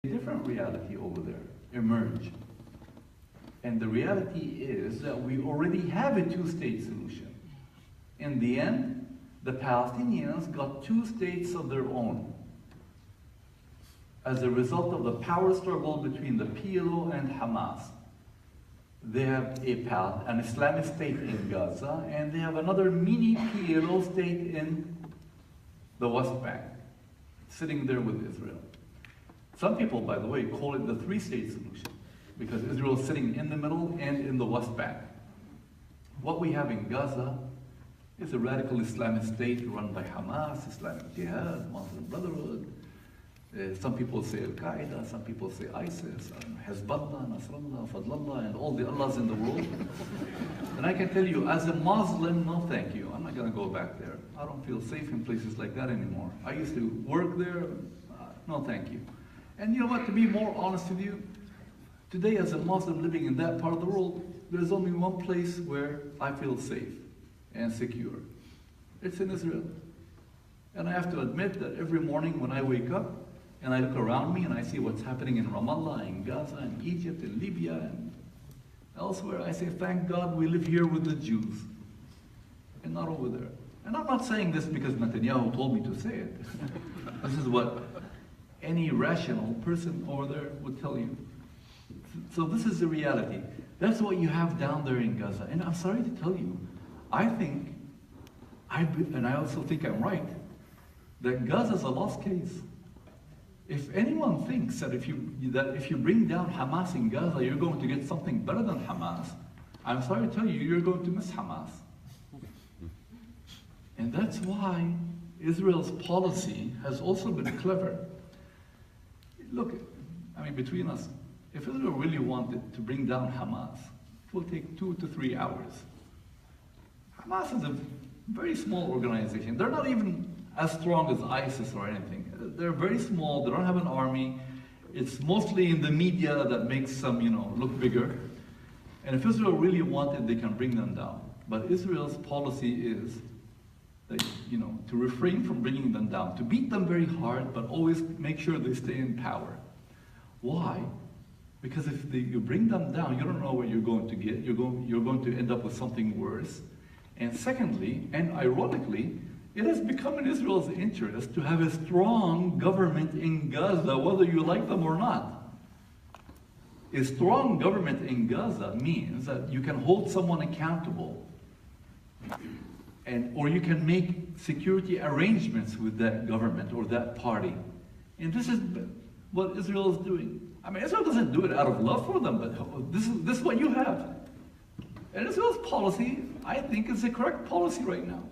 different reality over there emerge. And the reality is that we already have a two-state solution. In the end, the Palestinians got two states of their own as a result of the power struggle between the PLO and Hamas. They have an Islamic state in Gaza, and they have another mini PLO state in the West Bank, sitting there with Israel. Some people, by the way, call it the three-state solution, because Israel is sitting in the middle and in the West Bank. What we have in Gaza is a radical Islamic state run by Hamas, Islamic Jihad, Muslim Brotherhood. Some people say Al-Qaeda, some people say ISIS, Hezbollah, Nasrallah, Fadlallah, and all the Allahs in the world. And I can tell you, as a Muslim, no thank you. I'm not going to go back there. I don't feel safe in places like that anymore. I used to work there. No thank you. And you know what, to be more honest with you, today as a Muslim living in that part of the world, there's only one place where I feel safe and secure. It's in Israel. And I have to admit that every morning when I wake up and I look around me and I see what's happening in Ramallah, in Gaza, in Egypt, in Libya, and elsewhere, I say, thank God we live here with the Jews and not over there. And I'm not saying this because Netanyahu told me to say it. This is what any rational person over there would tell you. So this is the reality. That's what you have down there in Gaza. And I'm sorry to tell you, I think, and I also think I'm right, that Gaza is a lost case. If anyone thinks that if you bring down Hamas in Gaza, you're going to get something better than Hamas, I'm sorry to tell you, you're going to miss Hamas. And that's why Israel's policy has also been clever. Look, I mean, between us, if Israel really wanted to bring down Hamas, it will take 2 to 3 hours. Hamas is a very small organization. They're not even as strong as ISIS or anything. They're very small, they don't have an army. It's mostly in the media that makes them, look bigger. And if Israel really wanted, they can bring them down. But Israel's policy is that, to refrain from bringing them down, to beat them very hard, but always make sure they stay in power. Why? Because if you bring them down, you don't know what you're going to get. You're going to end up with something worse. And secondly, and ironically, it has become in Israel's interest to have a strong government in Gaza, whether you like them or not. A strong government in Gaza means that you can hold someone accountable, or you can make security arrangements with that government or that party. And this is what Israel is doing. I mean, Israel doesn't do it out of love for them, but this is what you have. And Israel's policy, I think, is the correct policy right now.